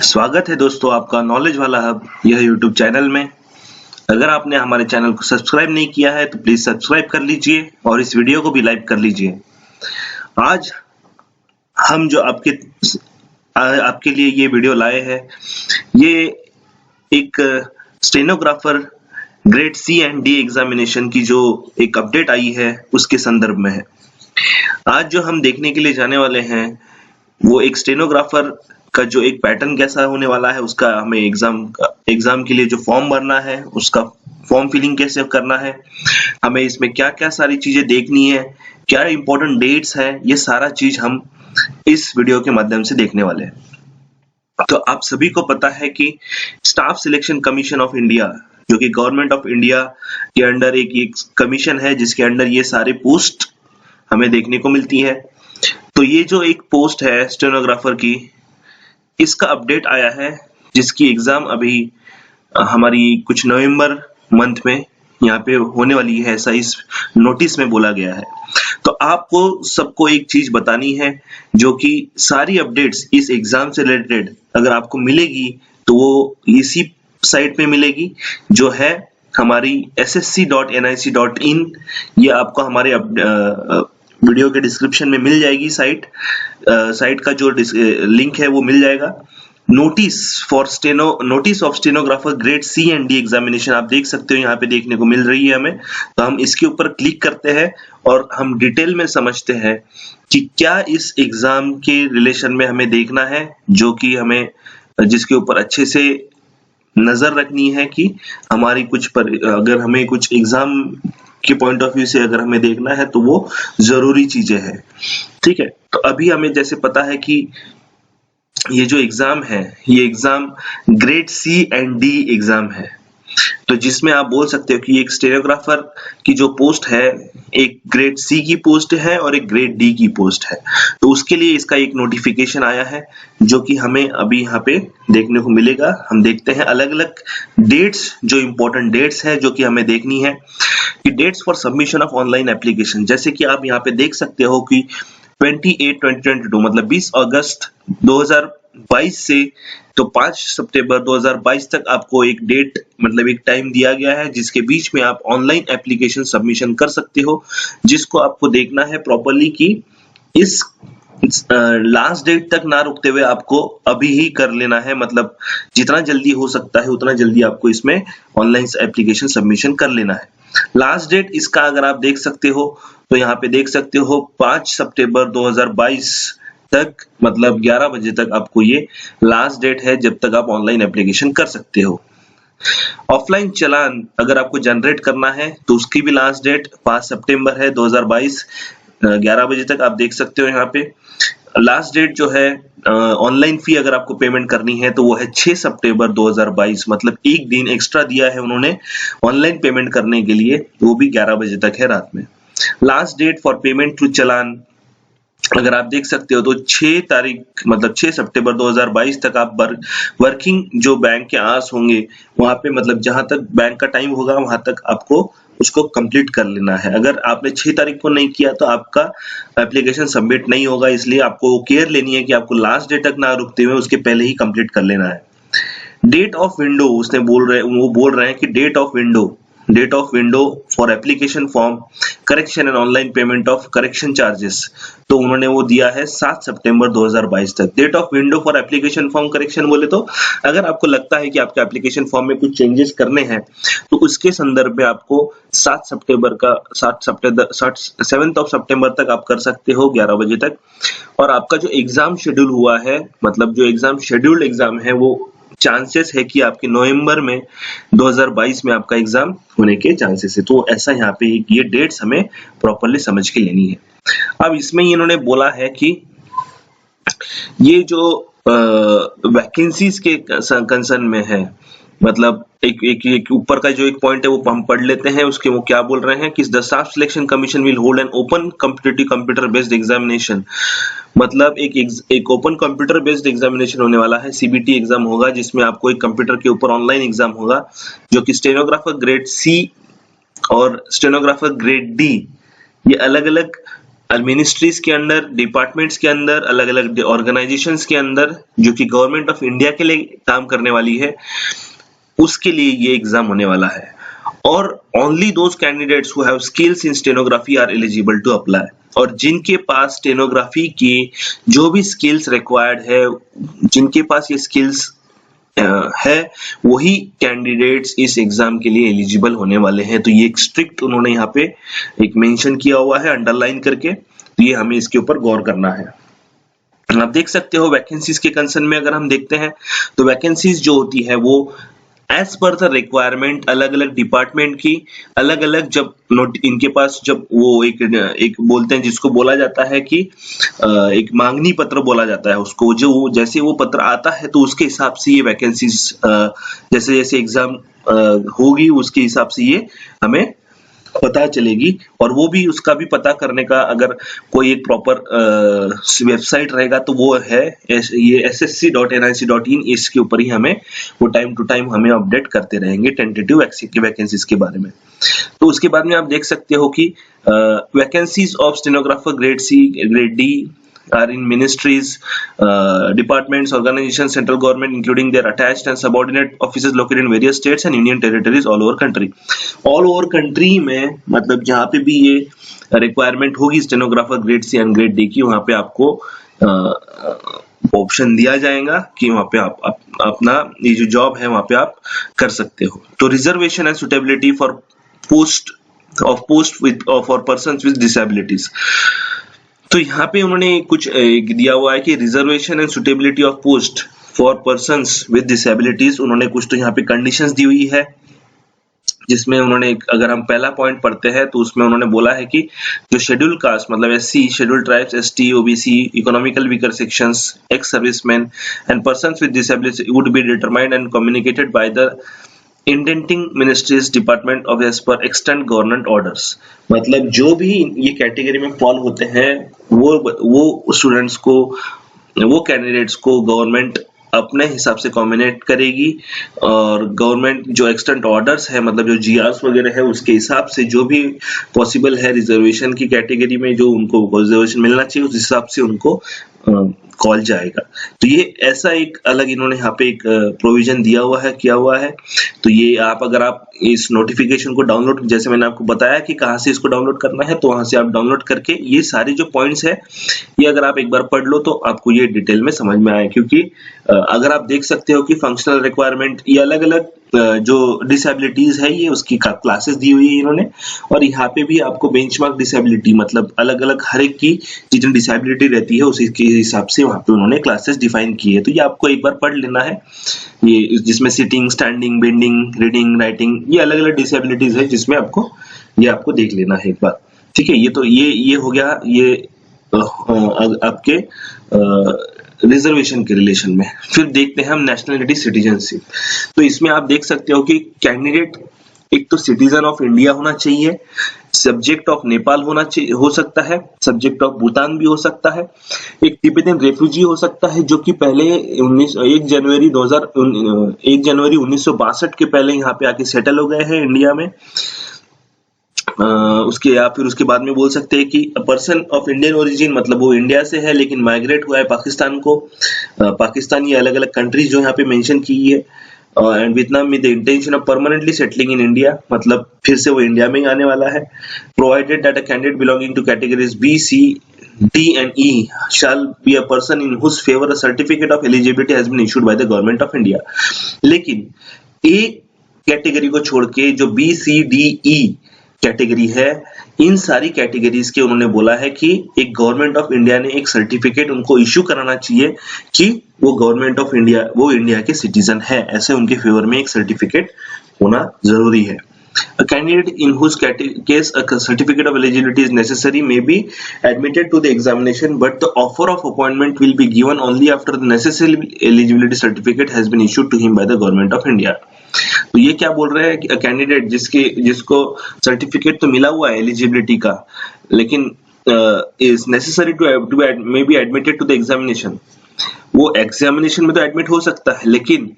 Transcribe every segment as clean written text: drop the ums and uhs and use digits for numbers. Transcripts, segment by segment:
स्वागत है दोस्तों आपका नॉलेज वाला हब यह यूट्यूब चैनल में। अगर आपने हमारे चैनल को सब्सक्राइब नहीं किया है तो प्लीज सब्सक्राइब कर लीजिए और इस वीडियो को भी लाइक कर लीजिए। आज हम जो आपके लिए ये वीडियो लाए हैं, ये एक stenographer grade C and D examination की जो एक अपडेट आई है उसके संदर्भ में है। आज जो हम देखने के लिए जाने वाले हैं वो एक स्टेनोग्राफर का जो एक पैटर्न कैसा होने वाला है, उसका हमें एग्जाम के लिए जो फॉर्म भरना है उसका फॉर्म फिलिंग कैसे करना है, हमें इसमें क्या क्या सारी चीजें देखनी है, क्या इंपॉर्टेंट डेट्स है, ये सारा चीज हम इस वीडियो के माध्यम से देखने वाले हैं। तो आप सभी को पता है कि staff selection commission of India जो कि गवर्नमेंट ऑफ इंडिया के अंडर एक कमीशन है जिसके अंडर ये सारे पोस्ट हमें देखने को मिलती है। तो ये जो एक पोस्ट है स्टेनोग्राफर की, इसका अपडेट आया है जिसकी एग्जाम अभी हमारी कुछ नवंबर मंथ में यहाँ पे होने वाली है, ऐसा इस नोटिस में बोला गया है। तो आपको सबको एक चीज बतानी है जो कि सारी अपडेट्स इस एग्जाम से रिलेटेड अगर आपको मिलेगी तो वो इसी साइट पे मिलेगी जो है हमारी ssc.nic.in। ये आपको हमारे वीडियो के डिस्क्रिप्शन में मिल जाएगी। साइट का जो लिंक है वो मिल जाएगा। Notice of stenographer grade C and D examination आप देख सकते हो, यहाँ पे देखने को मिल रही है हमें। तो हम इसके ऊपर क्लिक करते हैं और हम डिटेल में समझते हैं कि क्या इस एग्जाम के रिलेशन में हमें देखना है, जो कि हमें जिसके ऊपर अच्छे से नजर रखनी है कि हमारी अगर हमें कुछ एग्जाम के पॉइंट ऑफ व्यू से अगर हमें देखना है तो वो जरूरी चीजें हैं। ठीक है, तो अभी हमें जैसे पता है कि ये जो एग्जाम है ये exam grade C and D exam है, तो जिसमें आप बोल सकते हो कि एक स्टेनोग्राफर की जो पोस्ट है एक ग्रेड सी की पोस्ट है और एक ग्रेड डी की पोस्ट है। तो उसके लिए इसका एक नोटिफिकेशन आया है जो कि हमें अभी यहाँ पे देखने को मिलेगा। हम देखते हैं अलग अलग डेट्स, जो इंपॉर्टेंट डेट्स है जो कि हमें देखनी है कि dates for submission of online application. जैसे कि आप यहाँ पे देख सकते हो कि 28/2022 मतलब 20 अगस्त 2022 से तो 5 सितंबर 2022 तक आपको एक डेट मतलब एक टाइम दिया गया है जिसके बीच में आप ऑनलाइन एप्लीकेशन सबमिशन कर सकते हो, जिसको आपको देखना है प्रॉपर्ली कि इस लास्ट डेट तक ना रुकते हुए आपको अभी ही कर लेना है। मतलब जितना जल्दी हो सकता है उतना जल्दी आपको इसमें ऑनलाइन एप्लीकेशन सबमिशन कर लेना है। लास्ट डेट इसका अगर आप देख सकते हो तो यहाँ पे देख सकते हो 5 सितंबर 2022 तक मतलब 11 बजे तक आपको ये लास्ट डेट है जब तक आप ऑनलाइन एप्लीकेशन कर सकते हो। ऑफलाइन चालान अगर आपको जनरेट करना है तो उसकी भी लास्ट डेट 5 सितंबर है 2022 11 बजे तक आप देख सकते हो। यहाँ पे लास्ट डेट जो है ऑनलाइन फी अगर आपको पेमेंट करनी है तो वो है 6 सितंबर 2022 मतलब एक दिन एक्स्ट्रा दिया है उन्होंने ऑनलाइन पेमेंट करने के लिए, वो भी 11 बजे तक है रात में। Last date for payment through challan अगर आप देख सकते हो तो 6 तारीख मतलब 6 सितंबर 2022 तक आप वर्किंग जो बैंक के आवर्स होंगे वहां पे मतलब जहां तक बैंक का टाइम होगा वहां तक आपको उसको कंप्लीट कर लेना है। अगर आपने 6 तारीख को नहीं किया तो आपका एप्लीकेशन सबमिट नहीं होगा, इसलिए आपको केयर लेनी है कि आपको लास्ट डेट तक ना रुकते हुए उसके पहले ही कंप्लीट कर लेना है। डेट ऑफ विंडो वो बोल रहे हैं कि date of window for application form correction and online payment of correction charges, तो उन्होंने वो दिया है 7 सितंबर 2022 तक। Date of window for application form correction बोले तो अगर आपको लगता है कि आपके एप्लीकेशन फॉर्म में कुछ चेंजेस करने हैं तो उसके संदर्भ में आपको 7 सितंबर तक आप कर सकते हो 11 बजे तक। और आपका जो एग्जाम शेड्यूल हुआ है मतलब जो शेड्यूल्ड एग्जाम है वो चांसेस है कि आपके नवंबर में 2022 में आपका एग्जाम होने के चांसेस है। तो ऐसा यहाँ पे ये डेट्स हमें प्रॉपर्ली समझ के लेनी है। अब इसमें इन्होंने बोला है कि ये जो वैकेंसीज के कंसर्न में है मतलब एक ऊपर का जो एक पॉइंट है वो हम पढ़ लेते हैं। उसके वो क्या बोल रहे हैं कि the staff selection commission will hold an open competitive computer based examination, मतलब एक ओपन कंप्यूटर बेस्ड एग्जामिनेशन होने वाला है। सीबीटी एग्जाम होगा जिसमें आपको एक कंप्यूटर के ऊपर ऑनलाइन एग्जाम होगा जो कि स्टेनोग्राफर ग्रेड सी और स्टेनोग्राफर ग्रेड डी ये अलग अलग मिनिस्ट्रीज के अंदर, डिपार्टमेंट्स के अंदर, अलग अलग ऑर्गेनाइजेशंस के अंदर, जो कि गवर्नमेंट ऑफ इंडिया के लिए काम करने वाली है, उसके लिए ये एग्जाम होने वाला है। और only those candidates who have skills in stenography are eligible to apply. और जिनके पास स्टेनोग्राफी की जो भी स्किल्स रिक्वायर्ड है, जिनके पास ये स्किल्स है, वही कैंडिडेट्स इस एग्जाम के लिए एलिजिबल होने वाले हैं। तो ये एक स्ट्रिक्ट उन्होंने यहाँ पे एक मेंशन किया हुआ है अंडरलाइन करके, तो ये हमें इसके ऊपर गौर करना है। आप देख सकते हो वैकेंसीज के कंसर्न में अगर हम देखते हैं तो वैकेंसीज जो होती है वो एज पर द रिक्वायरमेंट अलग अलग डिपार्टमेंट की अलग अलग, जब नोट इनके पास जब वो एक बोलते हैं जिसको बोला जाता है कि एक मांगनी पत्र बोला जाता है उसको, जो जैसे वो पत्र आता है तो उसके हिसाब से ये वैकेंसीज जैसे जैसे एग्जाम होगी उसके हिसाब से ये हमें पता चलेगी। और वो भी उसका भी पता करने का अगर कोई एक प्रॉपर वेबसाइट रहेगा तो वो है ये ssc.nic.in। इसके ऊपर ही हमें वो टाइम टू टाइम हमें अपडेट करते रहेंगे टेंटेटिव वैकेंसीज के बारे में। तो उसके बाद में आप देख सकते हो कि vacancies of stenographer grade C, grade D are in ministries, departments, organizations, central government, including their attached and subordinate offices located in various states and union territories all over country. All over country में मतलब जहाँ पे भी ये requirement होगी stenographer grade C and grade D की, वहाँ पे आपको ऑप्शन दिया जाएगा कि वहाँ पे आप अपना ये जो जॉब है वहाँ पे आप कर सकते हो। तो reservation and suitability for post with for persons with disabilities, तो यहाँ पे उन्होंने कुछ दिया हुआ है कि reservation and suitability of post for persons with disabilities, उन्होंने कुछ तो यहाँ पे कंडीशंस दी हुई है, जिसमें उन्होंने अगर हम पहला पॉइंट पढ़ते हैं तो उसमें उन्होंने बोला है कि जो शेड्यूल कास्ट मतलब SC, schedule tribes, ST, OBC, economical weaker sections, ex serviceman and persons with disability would be determined and communicated by the indenting ministries department of as per extent government orders. मतलब जो भी ये category में fall होते हैं वो students को, वो कैंडिडेट्स को गवर्नमेंट अपने हिसाब से कम्युनिकेट करेगी, और गवर्नमेंट जो एक्सटेंट ऑर्डर्स है मतलब जो जीआरस वगैरह है उसके हिसाब से जो भी पॉसिबल है रिजर्वेशन की कैटेगरी में जो उनको रिजर्वेशन मिलना चाहिए उस हिसाब से उनको कॉल जाएगा। तो ये ऐसा एक अलग इन्होंने यहाँ पे एक प्रोविजन दिया हुआ है, किया हुआ है। तो ये अगर आप इस नोटिफिकेशन को डाउनलोड, जैसे मैंने आपको बताया कि कहाँ से इसको डाउनलोड करना है, तो वहां से आप डाउनलोड करके ये सारे जो पॉइंट्स है ये अगर आप एक बार पढ़ लो तो आपको ये डिटेल में समझ में आए। क्योंकि अगर आप देख सकते हो कि फंक्शनल रिक्वायरमेंट ये अलग अलग जो डिसेबिलिटीज है ये उसकी क्लासेस दी हुई है इन्होंने, और यहाँ पे भी आपको बेंचमार्क डिसेबिलिटी मतलब अलग अलग हर एक की जितनी डिसेबिलिटी रहती है उसी के हिसाब से वहाँ पे उन्होंने क्लासेस डिफाइन की है। तो ये आपको एक बार पढ़ लेना है, ये जिसमें sitting, standing, bending, reading, writing, ये अलग अलग डिसेबिलिटीज है जिसमें आपको देख लेना है एक बार। ठीक है, ये तो ये हो गया ये आपके रिजर्वेशन के रिलेशन में। फिर देखते हैं हम नेशनलिटी सिटीजनशिप। तो इसमें आप देख सकते हो कि कैंडिडेट एक तो सिटीजन ऑफ इंडिया होना चाहिए, सब्जेक्ट ऑफ नेपाल होना चाहिए, हो सकता है सब्जेक्ट ऑफ भूटान भी हो सकता है, एक तिब्बतन रेफ्यूजी हो सकता है जो कि पहले 1 जनवरी 1962 के पहले यहाँ पे आके सेटल हो गए हैं इंडिया में। उसके या फिर उसके बाद में बोल सकते हैं कि पर्सन ऑफ इंडियन ओरिजिन मतलब वो इंडिया से है लेकिन माइग्रेट हुआ है पाकिस्तान को। पाकिस्तान ये अलग अलग कंट्रीज जो यहाँ पे मेंशन की है। And Vietnam with the intention of permanently settling in India, मतलब फिर से वो इंडिया में ही आने वाला है। Provided that a candidate belonging to categories B, C, D and E shall be a person in whose favor a certificate of eligibility has been issued by the government of India। लेकिन A category को छोड़ के जो B, C, D, E category है, इन सारी categories के उन्होंने बोला है कि एक गवर्नमेंट ऑफ इंडिया ने एक सर्टिफिकेट उनको इश्यू कराना चाहिए कि वो गवर्नमेंट ऑफ इंडिया, वो इंडिया के सिटीजन है, ऐसे उनके फेवर में एक सर्टिफिकेट होना जरूरी है। A candidate in whose case a certificate of eligibility is necessary may be admitted to the examination, but the offer of appointment will be given only after the necessary eligibility certificate has been issued to him by the government of India। तो ये क्या बोल रहे हैं कि candidate जिसको certificate तो मिला हुआ है एलिजिबिलिटी का, लेकिन is necessary to may be admitted to the examination, वो एग्जामिनेशन में तो एडमिट हो सकता है, लेकिन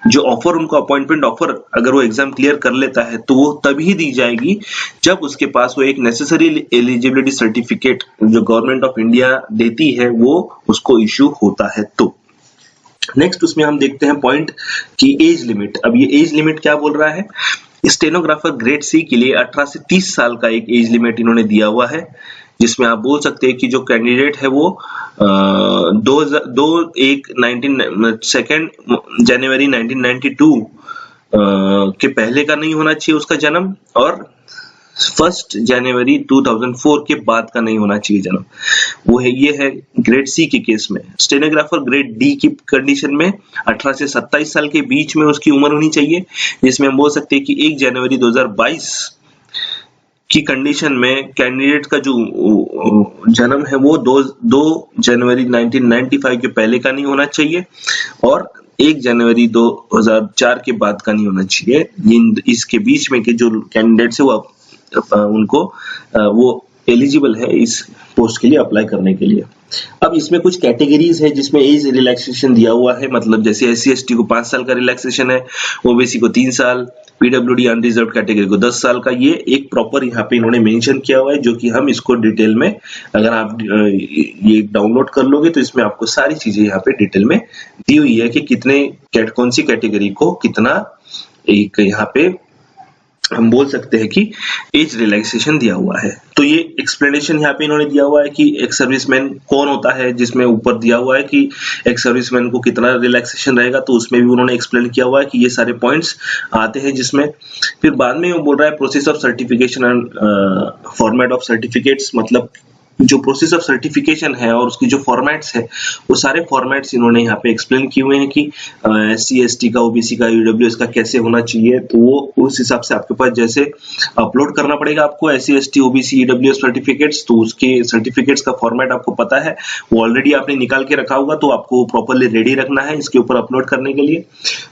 जो ऑफर उनको अपॉइंटमेंट ऑफर अगर वो एग्जाम क्लियर कर लेता है तो वो तभी दी जाएगी जब उसके पास वो एक नेसेसरी एलिजिबिलिटी सर्टिफिकेट जो गवर्नमेंट ऑफ इंडिया देती है वो उसको इश्यू होता है। तो नेक्स्ट उसमें हम देखते हैं पॉइंट की एज लिमिट। अब ये एज लिमिट क्या बोल रहा है, स्टेनोग्राफर ग्रेड सी के लिए 18 से 30 साल का एक एज लिमिट इन्होंने दिया हुआ है, जिसमें आप बोल सकते हैं कि जो कैंडिडेट है वो 2 जनवरी 1992 के पहले का नहीं होना चाहिए उसका जन्म, और 1 जनवरी 2004 के बाद का नहीं होना चाहिए जन्म। वो है, ये है ग्रेड सी के केस में। स्टेनोग्राफर ग्रेड डी की कंडीशन में 18 से 27 साल के बीच में उसकी उम्र होनी चाहिए, जिसमें हम बोल सकते हैं कि 1 जनवरी 2022 की कंडीशन में कैंडिडेट का जो जन्म है वो 2 जनवरी 1995 के पहले का नहीं होना चाहिए और 1 जनवरी 2004 के बाद का नहीं होना चाहिए। इसके बीच में के जो कैंडिडेट्स है वो उनको वो एलिजिबल है इस पोस्ट के लिए अप्लाई करने के लिए। अब इसमें कुछ कैटेगरीज है जिसमें एज रिलैक्सेशन दिया हुआ है, मतलब जैसे SC ST को 5 साल का रिलैक्सेशन है, OBC को 3 साल, PWD अनरिजर्व्ड कैटेगरी को 10 साल का। ये एक प्रॉपर यहाँ पे इन्होंने मेंशन किया हुआ है, जो कि हम इसको डिटेल में अगर आप ये डाउनलोड कर लोगे तो इसमें आपको सारी चीजें यहाँ पे डिटेल में दी हुई है कि कौन सी कैटेगरी को कितना एक यहाँ पे हम बोल सकते हैं कि एज रिलैक्सेशन दिया हुआ है। तो ये एक्सप्लेनेशन यहाँ पे इन्होंने दिया हुआ है कि एक सर्विसमैन कौन होता है, जिसमें ऊपर दिया हुआ है कि एक सर्विसमैन को कितना रिलैक्सेशन रहेगा, तो उसमें भी उन्होंने एक्सप्लेन किया हुआ है कि ये सारे पॉइंट्स आते हैं। जिसमें फिर बाद में वो बोल रहा है process of certification and format of certificates, मतलब जो प्रोसेस ऑफ सर्टिफिकेशन है और उसकी जो फॉर्मेट्स है वो सारे फॉर्मेट्स इन्होंने यहाँ पे एक्सप्लेन किए हुए हैं कि SC ST का, OBC का, EWS का कैसे होना चाहिए। तो वो उस हिसाब से आपके पास जैसे अपलोड करना पड़ेगा आपको SC ST OBC EWS certificates, तो उसके सर्टिफिकेट्स का फॉर्मेट आपको पता है, वो ऑलरेडी आपने निकाल के रखा होगा, तो आपको प्रॉपरली रेडी रखना है इसके ऊपर अपलोड करने के लिए।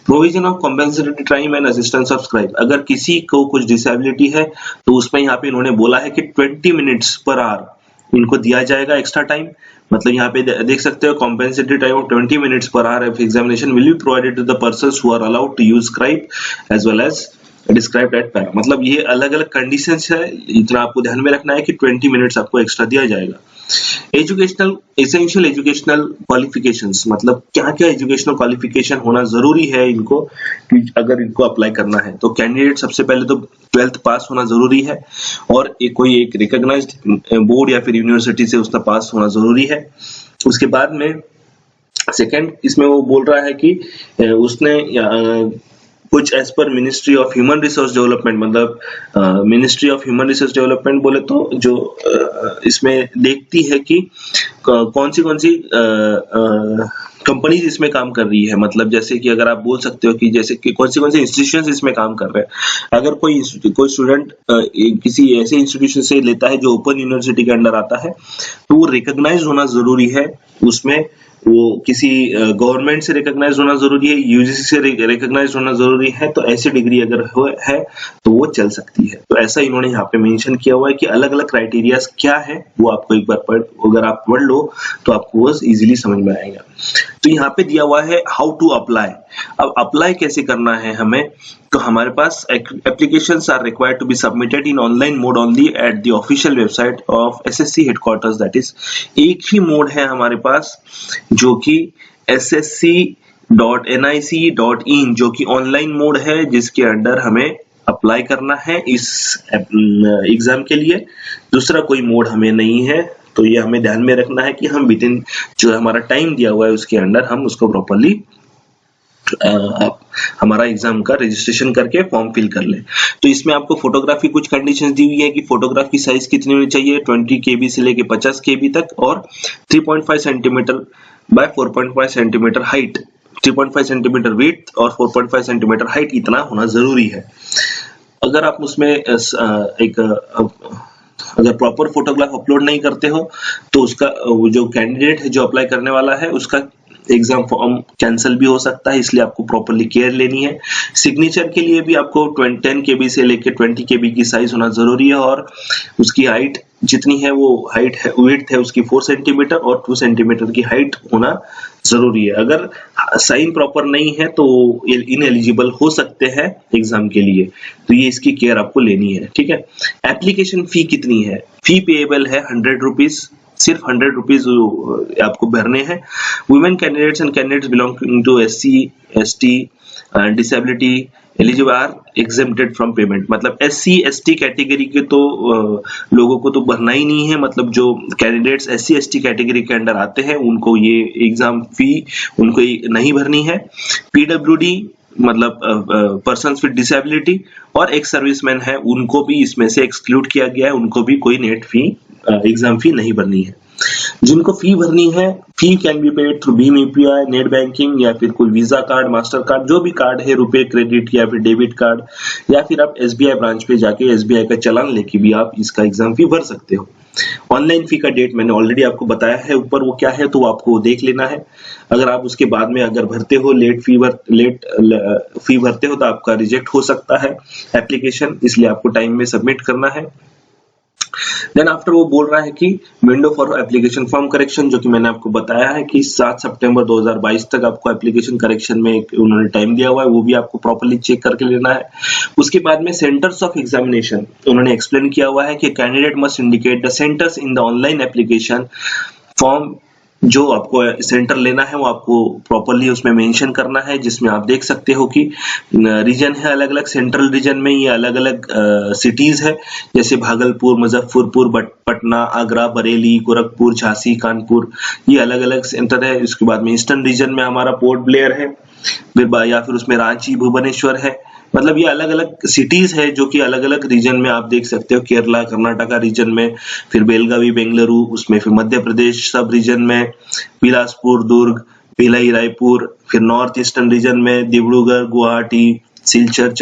Provision of compensatory time and assistance of scribe, अगर किसी को कुछ डिसेबिलिटी है तो उसमें यहाँ पे इन्होंने बोला है कि 20 मिनट्स पर आवर इनको दिया जाएगा एक्स्ट्रा टाइम। मतलब यहाँ पे देख सकते हो compensatory time of 20 minutes per hour of examination will be provided to the persons who are allowed to use scribe as well as described at para. मतलब ये अलग अलग कंडीशंस है, इतना आपको ध्यान में रखना है कि 20 मिनट्स आपको एक्स्ट्रा दिया जाएगा। एजुकेशनल एसेंशियल एजुकेशनल क्वालिफिकेशंस, मतलब क्या क्या एजुकेशनल क्वालिफिकेशन होना जरूरी है इनको कि अगर इनको अप्लाई करना है। तो कैंडिडेट सबसे पहले तो 12th पास होना जरूरी है और कोई एक रिकॉग्नाइज्ड बोर्ड या फिर यूनिवर्सिटी से उसका पास होना जरूरी है। उसके बाद में सेकंड इसमें वो बोल रहा है कि उसने कुछ as per ministry of human resource development, मतलब ministry of human resource development बोले तो जो इसमें देखती है कि कौन सी कंपनीज इसमें काम कर रही है। मतलब जैसे कि अगर आप बोल सकते हो कि जैसे कि कौन से इंस्टीट्यूशंस इसमें काम कर रहे हैं। अगर कोई स्टूडेंट किसी ऐसे इंस्टीट्यूशन से लेता है जो ओपन यूनिवर्सिटी के अंडर आता है तो वो रिकॉग्नाइज होना जरूरी है, उसमें वो किसी गवर्नमेंट से रिकॉग्नाइज होना जरूरी है, UGC से रिकॉग्नाइज होना जरूरी है। तो ऐसी डिग्री अगर है तो वो चल सकती है। तो ऐसा इन्होंने यहाँ पे मेंशन किया हुआ है कि अलग अलग क्राइटेरियाज क्या है वो आपको एक बार अगर आप पढ़ लो तो आपको वो इजीली समझ में आएगा। तो यहाँ पे दिया हुआ है हाउ टू अप्लाई। अब अप्लाई कैसे करना है हमें, तो हमारे पास applications are required to be submitted in online mode only at the official website of SSC headquarters, that is एक ही मोड है हमारे पास जो कि ssc.nic.in जो कि ऑनलाइन मोड है, जिसके अंडर हमें अप्लाई करना है इस एग्जाम के लिए। दूसरा कोई मोड हमें नहीं है, तो ये हमें ध्यान में रखना है कि हम विदिन जो हमारा टाइम दिया हुआ है उसके अंडर हम उसको प्रॉपरली हमारा एग्जाम का रजिस्ट्रेशन करके फॉर्म फिल कर ले। तो इसमें आपको फोटोग्राफी कुछ कंडीशंस दी हुई है कि फोटोग्राफ की साइज कितनी होनी चाहिए, 20 KB से लेके 50 KB तक, और 3.5 centimetre bye 4.5 centimetre height, 3.5 centimetre width और 4.5 सेंटीमीटर हाइट, इतना होना जरूरी है। अगर आप उसमें अगर प्रॉपर फोटोग्राफ अपलोड नहीं करते हो तो उसका जो कैंडिडेट है जो अप्लाई करने वाला है उसका एग्जाम फॉर्म कैंसिल भी हो सकता है, इसलिए आपको प्रॉपरली केयर लेनी है। सिग्नेचर के लिए भी आपको 10 KB से लेके 20 KB की साइज होना जरूरी है और उसकी हाइट जितनी है वो हाइट है विड्थ है उसकी 4 सेंटीमीटर और 2 सेंटीमीटर की हाइट होना जरूरी है। अगर साइन प्रॉपर नहीं है तो इनएलिजिबल हो सकते हैं एग्जाम के लिए, तो ये इसकी केयर आपको लेनी है, ठीक है। एप्लीकेशन फी कितनी है? फी पेएबल है 100 रुपीज, सिर्फ 100 रुपीज आपको भरने हैं। Women candidates and candidates belonging to SC ST disability eligible are exempted from payment. मतलब SC ST कैटेगरी के तो लोगों को तो भरना ही नहीं है, मतलब जो कैंडिडेट्स SC ST कैटेगरी के अंडर आते हैं उनको ये एग्जाम फी उनको नहीं भरनी है। PWD मतलब पर्सन्स विद डिसेबिलिटी और एक सर्विसमैन है उनको भी इसमें से एक्सक्लूड किया गया है, उनको भी कोई नेट फी एग्जाम फी नहीं भरनी है। जिनको फी भरनी है, fee can be paid through भीम UPI, नेट बैंकिंग या फिर कोई वीजा कार्ड, मास्टर कार्ड, जो भी कार्ड है, रुपए, क्रेडिट या फिर डेबिट कार्ड, या फिर आप SBI ब्रांच पे जाके SBI का चालान लेके भी आप इसका एग्जाम फी भर सकते हो। ऑनलाइन फी का डेट मैंने ऑलरेडी आपको बताया है ऊपर, वो क्या है तो वो आपको देख लेना है। अगर आप उसके बाद में अगर भरते हो लेट फी भरते हो तो आपका रिजेक्ट हो सकता है एप्लीकेशन, इसलिए आपको टाइम में सबमिट करना है। देन आफ्टर वो बोल रहा है कि window for application form correction, जो कि मैंने आपको बताया है कि 7 सितंबर 2022 तक आपको एप्लीकेशन करेक्शन में उन्होंने टाइम दिया हुआ है, वो भी आपको प्रॉपर्ली चेक करके लेना है। उसके बाद में सेंटर्स ऑफ एग्जामिनेशन उन्होंने एक्सप्लेन किया हुआ है कि candidate must indicate the centres in the online application form. जो आपको सेंटर लेना है वो आपको प्रॉपर्ली उसमें मेंशन करना है, जिसमें आप देख सकते हो कि रीजन है अलग अलग, सेंट्रल रीजन में ये अलग अलग सिटीज है, जैसे भागलपुर, मुजफ्फरपुर, पटना, आगरा, बरेली, गोरखपुर, झांसी, कानपुर, ये अलग अलग सेंटर है। इसके बाद में ईस्टर्न रीजन में हमारा पोर्ट ब्लेयर है, फिर या फिर उसमें रांची, भुवनेश्वर है। मतलब ये अलग अलग सिटीज है जो कि अलग अलग रीजन में आप देख सकते हो, केरला, कर्नाटका रीजन में, फिर बेलगावी, बेंगलुरु, उसमें फिर मध्य प्रदेश सब रीजन में, बिलासपुर, दुर्ग, भिलाई, रायपुर, फिर नॉर्थ ईस्टर्न रीजन में डिब्रूगढ़, गुवाहाटी, सिलचर,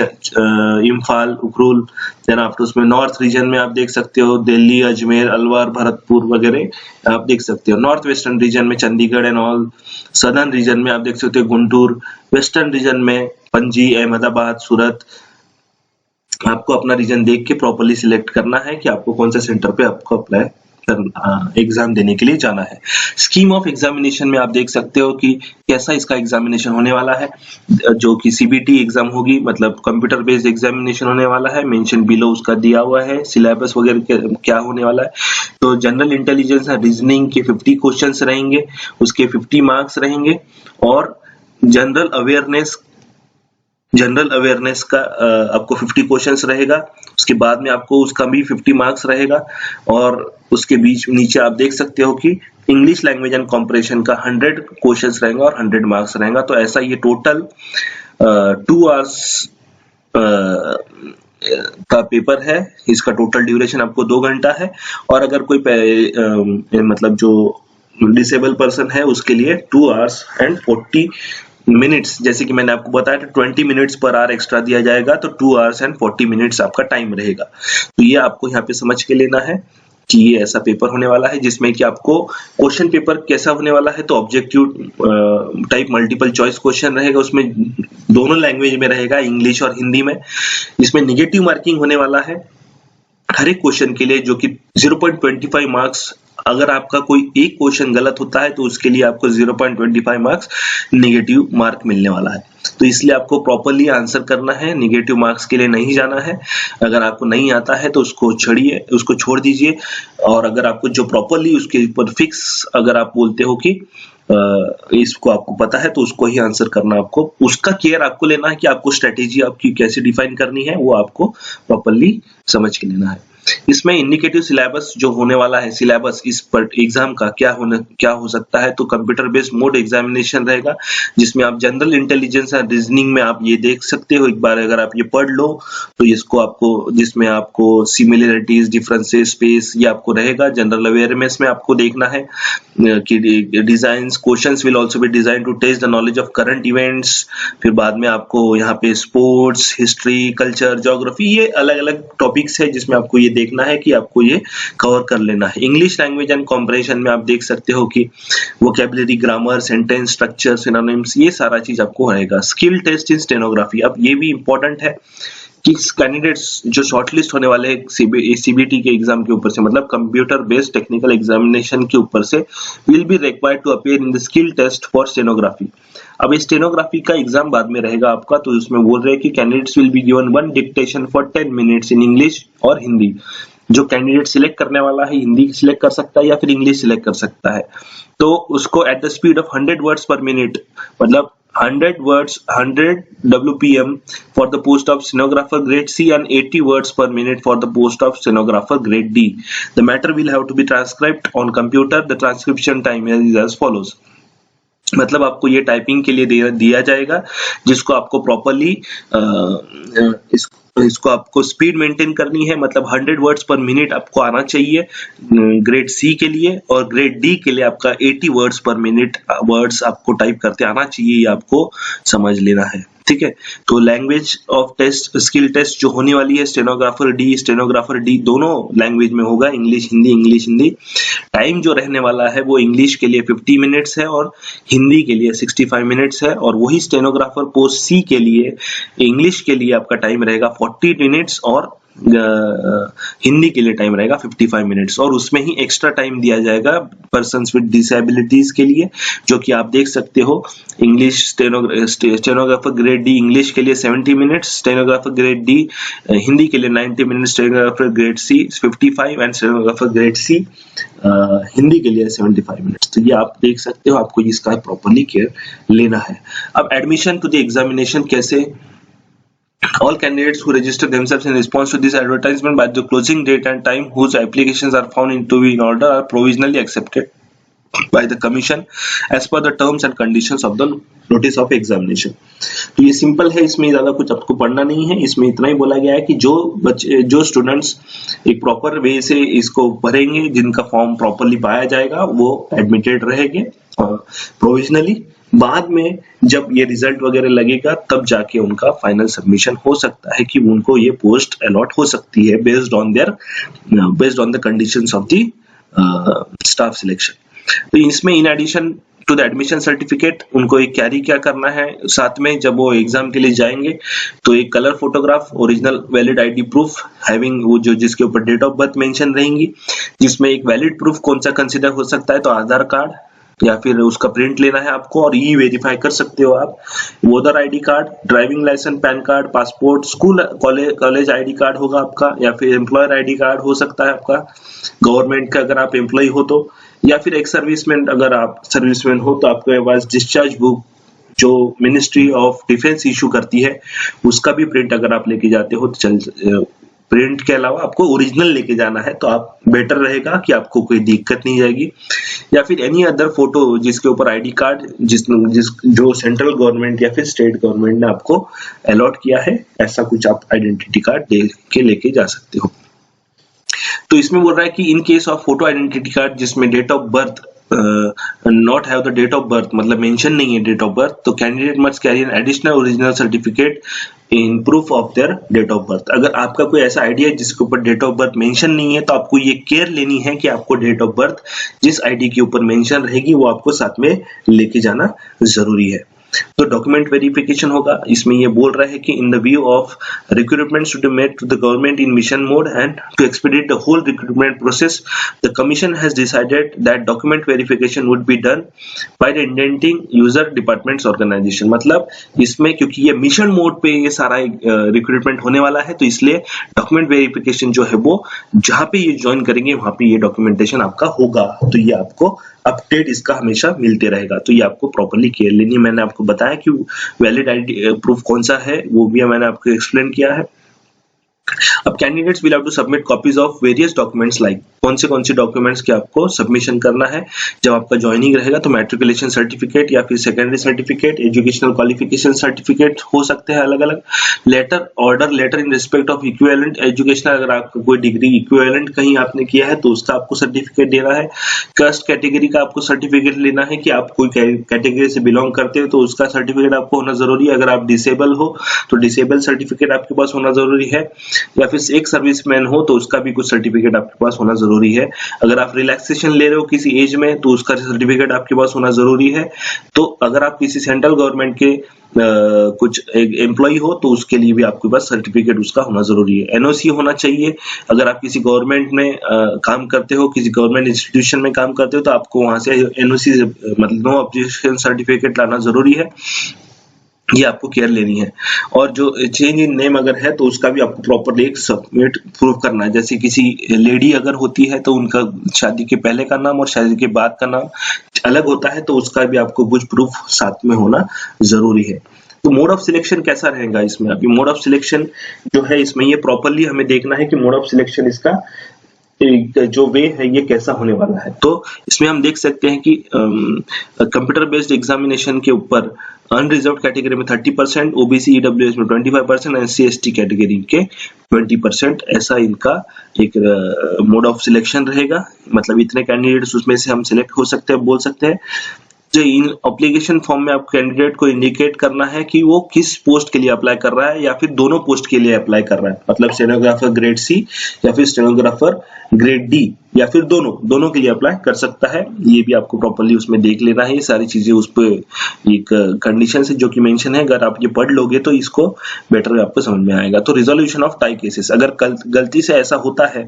इम्फाल, उखरुल। देन आफ्टर उसमें नॉर्थ रीजन में आप देख सकते हो दिल्ली, अजमेर, अलवर, भरतपुर वगैरह आप देख सकते हो। नॉर्थ वेस्टर्न रीजन में Chandigarh and all. Southern reason में आप देख सकते हो गुंटूर। वेस्टर्न रीजन में पणजी, अहमदाबाद, सूरत। आपको अपना रीजन देख के प्रॉपर्ली सिलेक्ट करना है कि आपको कौन सा सेंटर पे आपको अप्लाई एग्जाम देने के लिए जाना है। स्कीम ऑफ एग्जामिनेशन में आप देख सकते हो कि कैसा इसका एग्जामिनेशन होने वाला है, जो कि CBT एग्जाम होगी, मतलब कंप्यूटर बेस्ड एग्जामिनेशन होने वाला है। मेंशन बिलो उसका दिया हुआ है, सिलेबस वगैरह क्या होने वाला है। तो जनरल इंटेलिजेंस और रीजनिंग के 50 क्वेश्चंस रहेंगे, उसके 50 मार्क्स रहेंगे, और जनरल अवेयरनेस का आपको 50 क्वेश्चंस रहेगा। उसके बाद में आपको उसका भी 50 मार्क्स रहेगा, और उसके बीच नीचे आप देख सकते हो कि इंग्लिश लैंग्वेज एंड कॉम्प्रिहेंशन का 100 क्वेश्चंस रहेगा और 100 मार्क्स रहेगा। तो ऐसा ये टोटल 2 आवर्स का पेपर है। इसका टोटल ड्यूरेशन आपको 2 घंटा है, और अगर कोई मतलब जो डिसेबल पर्सन है उसके लिए 2 आवर्स एंड 40 मिनट्स, जैसे कि मैंने आपको बताया था 20 मिनट्स पर आवर एक्स्ट्रा दिया जाएगा, तो 2 आवर्स एंड 40 मिनट्स आपका टाइम रहेगा। तो ये आपको यहाँ पे समझ के लेना है कि ये ऐसा पेपर होने वाला है, जिसमें कि आपको क्वेश्चन पेपर कैसा होने वाला है, तो objective type multiple choice question रहेगा, उसमें दोनों लैंग्वेज में रहेगा, इंग्लिश और हिंदी में। इसमें निगेटिव मार्किंग होने वाला है हर एक क्वेश्चन के लिए, जो कि 0.25 मार्क्स। अगर आपका कोई एक क्वेश्चन गलत होता है तो उसके लिए आपको 0.25 मार्क्स निगेटिव मार्क मिलने वाला है। तो इसलिए आपको प्रॉपर्ली आंसर करना है, निगेटिव मार्क्स के लिए नहीं जाना है। अगर आपको नहीं आता है तो उसको छोड़ दीजिए, और अगर आपको जो प्रॉपर्ली उसके ऊपर फिक्स अगर आप बोलते हो कि इसको आपको पता है तो उसको ही आंसर करना, आपको उसका केयर आपको लेना है कि आपको स्ट्रेटेजी आपकी कैसे डिफाइन करनी है, वो आपको प्रॉपर्ली समझ के लेना है। इसमें इंडिकेटिव सिलेबस जो होने वाला है, सिलेबस इस पर एग्जाम का क्या हो सकता है, तो कंप्यूटर बेस्ड मोड एग्जामिनेशन रहेगा, जिसमें आप जनरल इंटेलिजेंस और रीजनिंग में आप ये देख सकते हो। एक बार अगर आप ये पढ़ लो तो इसको आपको, जिसमें आपको सिमिलरिटीज, डिफरेंसेस, स्पेस, ये आपको रहेगा। जनरल अवेयरनेस में आपको देखना है कि designs questions will also be design to test the knowledge of current events. फिर बाद में आपको यहाँ पे स्पोर्ट्स, हिस्ट्री, कल्चर, ज्योग्राफी, ये अलग अलग टॉपिक्स है जिसमें आपको ये देखना है कि आपको ये कवर कर लेना है। इंग्लिश लैंग्वेज एंड कॉम्प्रिहेंशन में आप देख सकते हो कि vocabulary, grammar, sentence structure, synonyms, ये सारा चीज आपको आएगा। स्किल टेस्ट इन स्टेनोग्राफी, अब ये भी इंपॉर्टेंट है कि कैंडिडेट्स जो शॉर्टलिस्ट होने वाले हैं सीबीटी के एग्जाम के ऊपर से, मतलब कंप्यूटर बेस्ड टेक्निकल एग्जामिनेशन के ऊपर से, will be required to appear in the skill test for stenography. अब स्टेनोग्राफी का एग्जाम बाद में रहेगा आपका, तो उसमें बोल रहे हैं कि candidates will be given one dictation for 10 minutes in English और हिंदी। जो कैंडिडेट सिलेक्ट करने वाला है हिंदी सिलेक्ट कर सकता है या फिर इंग्लिश सिलेक्ट कर सकता है, तो उसको at the speed of 100 words पर मिनट, मतलब 100 words 100 WPM for the post of stenographer grade C and 80 words per minute for the post of stenographer grade D. The matter will have to be transcribed on computer. The transcription time is as follows. मतलब आपको ये typing के लिए दिया जाएगा, जिसको आपको properly इसको आपको स्पीड मेंटेन करनी है, मतलब 100 वर्ड्स पर मिनट आपको आना चाहिए ग्रेड सी के लिए, और ग्रेड डी के लिए आपका 80 वर्ड्स पर मिनट वर्ड्स आपको टाइप करते आना चाहिए, ये आपको समझ लेना है, ठीक है। तो language of test, skill test जो होने वाली है स्टेनोग्राफर डी दोनों लैंग्वेज में होगा, इंग्लिश हिंदी। टाइम जो रहने वाला है वो इंग्लिश के लिए 50 मिनट्स है और हिंदी के लिए 65 मिनट्स है, और वही स्टेनोग्राफर पोस्ट सी के लिए इंग्लिश के लिए आपका टाइम रहेगा 40 मिनट्स और हिंदी के लिए टाइम रहेगा 55 मिनट्स, और उसमें ही एक्स्ट्रा टाइम दिया जाएगा पर्सन्स विद डिसेबिलिटीज के लिए, जो कि आप देख सकते हो। English stenographer grade D English के लिए 70 minutes, stenographer grade D Hindi के लिए 90 minutes, stenographer grade C 55 and stenographer grade C Hindi के लिए 75 मिनट्स। तो ये आप देख सकते हो, आपको इसका प्रॉपरली केयर लेना है। अब एडमिशन टू द एग्जामिनेशन कैसे? All candidates who register themselves in response to this advertisement by the closing date and time whose applications are found to be in order are provisionally accepted by the commission as per the terms and conditions of the notice of examination। तो ये simple है, इसमें ज्यादा कुछ आपको पढ़ना नहीं है। इसमें इतना ही बोला गया है कि जो स्टूडेंट्स एक प्रॉपर वे से इसको भरेंगे, जिनका फॉर्म प्रॉपरली पाया जाएगा, वो एडमिटेड रहेंगे प्रोविजनली। बाद में जब ये रिजल्ट वगैरह लगेगा तब जाके उनका फाइनल सबमिशन हो सकता है कि उनको ये पोस्ट अलॉट हो सकती है based on the conditions of the staff selection. तो इसमें in addition to the admission certificate उनको एक कैरी क्या करना है साथ में, जब वो एग्जाम के लिए जाएंगे तो एक colour photograph, original valid ID proof having वो जो जिसके ऊपर डेट ऑफ बर्थ मेंशन रहेंगी, जिसमें एक वैलिड प्रूफ कौन सा कंसिडर हो सकता है, तो आधार कार्ड या फिर उसका प्रिंट लेना है आपको, और ई वेरीफाई कर सकते हो आप। Voter ID card, driving licence, PAN card, passport, school college ID card होगा आपका, या फिर एम्प्लॉयर आईडी कार्ड हो सकता है आपका गवर्नमेंट का अगर आप एम्प्लॉय हो तो, या फिर एक सर्विसमैन अगर आप सर्विसमैन हो तो आपके पास डिस्चार्ज बुक जो मिनिस्ट्री ऑफ डिफेंस इशू करती है उसका भी प्रिंट अगर आप लेके जाते हो तो चल। प्रिंट के अलावा आपको ओरिजिनल लेके जाना है तो आप बेटर रहेगा कि आपको कोई दिक्कत नहीं जाएगी। या फिर एनी अदर फोटो जिसके ऊपर आईडी कार्ड जो सेंट्रल गवर्नमेंट या फिर स्टेट गवर्नमेंट ने आपको अलॉट किया है, ऐसा कुछ आप आइडेंटिटी कार्ड दे के लेके जा सकते हो। तो इसमें बोल रहा है कि in case of photo identity card जिसमें date of birth not have the date of birth, मतलब मेंशन नहीं है डेट ऑफ बर्थ, तो candidate must carry an additional original certificate in proof of their date of birth. अगर आपका कोई ऐसा ID है जिसके ऊपर डेट ऑफ बर्थ मेंशन नहीं है तो आपको ये केयर लेनी है कि आपको डेट ऑफ बर्थ जिस आईडी के ऊपर मेंशन रहेगी वो आपको साथ में लेके जाना जरूरी है। तो डॉक्यूमेंट वेरिफिकेशन होगा, इसमें ये बोल रहा है कि in the view of recruitment should be made to the government in mission mode and to expedite the whole recruitment process the commission has decided that document verification would be done by the indenting user departments organisation. मतलब इसमें क्योंकि ये mission mode पे ये सारा recruitment होने वाला है तो इसलिए डॉक्यूमेंट वेरिफिकेशन जो है वो जहां पे ये ज्वाइन करेंगे वहां पे ये डॉक्यूमेंटेशन आपका होगा, तो ये आपको अपडेट इसका हमेशा मिलते रहेगा। तो ये आपको प्रॉपर्ली केयर लेनी है। मैंने आपको बताया कि वैलिड आईडी प्रूफ कौन सा है वो भी मैंने आपको एक्सप्लेन किया है। अब candidates will have to submit copies of various documents like कौन से डॉक्यूमेंट्स के आपको सबमिशन करना है जब आपका ज्वाइनिंग रहेगा, तो मैट्रिकुलेशन सर्टिफिकेट या फिर secondary certificate, educational qualification certificate हो सकते हैं अलग अलग, letter order letter in respect of equivalent educational, अगर आपका कोई डिग्री इक्विवेलेंट कहीं आपने किया है तो उसका आपको सर्टिफिकेट देना है, कास्ट कैटेगरी का आपको सर्टिफिकेट लेना है कि आप कोई कैटेगरी से बिलोंग करते हो तो उसका सर्टिफिकेट आपको होना जरूरी है, अगर आप डिसेबल हो तो डिसेबल सर्टिफिकेट आपके पास होना जरूरी है, या फिर एक सर्विसमैन हो तो उसका भी कुछ सर्टिफिकेट आपके पास होना जरूरी जरूरी है। अगर आप रिलैक्सेशन ले रहे हो किसी एज में तो उसका सर्टिफिकेट आपके पास होना जरूरी है। तो अगर आप किसी सेंट्रल गवर्नमेंट के कुछ एम्प्लॉय हो तो उसके लिए भी आपके पास सर्टिफिकेट उसका होना जरूरी है। एनओसी होना चाहिए। अगर आप किसी गवर्नमेंट में काम करते हो, किसी गवर्नमेंट इंस्टीट्यूशन में काम करते हो तो आपको वहां से एनओसी मतलब नो ऑब्जेक्शन सर्टिफिकेट लाना जरूरी है। ये आपको केयर लेनी है। और जो चेंज इन नेम अगर है तो उसका भी आपको प्रॉपरली एक सबमिट प्रूफ करना है। जैसे किसी लेडी अगर होती है तो उनका शादी के पहले का नाम और शादी के बाद का नाम अलग होता है, तो उसका भी आपको कुछ प्रूफ साथ में होना जरूरी है। तो मोड ऑफ सिलेक्शन कैसा रहेगा इसमें? अभी मोड ऑफ सिलेक्शन जो है इसमें ये प्रॉपरली हमें देखना है कि मोड ऑफ सिलेक्शन इसका जो वे है ये कैसा होने वाला है। तो इसमें हम देख सकते हैं कि कंप्यूटर बेस्ड एग्जामिनेशन के ऊपर अनरिजर्व कैटेगरी में 30%, ओबीसी ईडब्ल्यूएस में 25%, एससी एसटी कैटेगरी के 20%, ऐसा इनका एक मोड ऑफ सिलेक्शन रहेगा। मतलब इतने कैंडिडेट्स उसमें से हम सिलेक्ट हो सकते हैं, बोल सकते हैं। जो इन एप्लीकेशन फॉर्म में आप कैंडिडेट को इंडिकेट करना है कि वो किस पोस्ट के लिए अप्लाई कर रहा है या फिर दोनों पोस्ट के लिए अप्लाई कर रहा है। मतलब स्टेनोग्राफर ग्रेड सी या फिर स्टेनोग्राफर ग्रेड डी या फिर दोनों के लिए अप्लाई कर सकता है। ये भी आपको प्रॉपर्ली उसमें देख लेना है। ये सारी चीजें उस पर एक कंडीशन है जो कि मेंशन है। अगर आप ये पढ़ लोगे तो इसको बेटर आपको समझ में आएगा। तो रिजोल्यूशन ऑफ टाई केसेस, अगर गलती से ऐसा होता है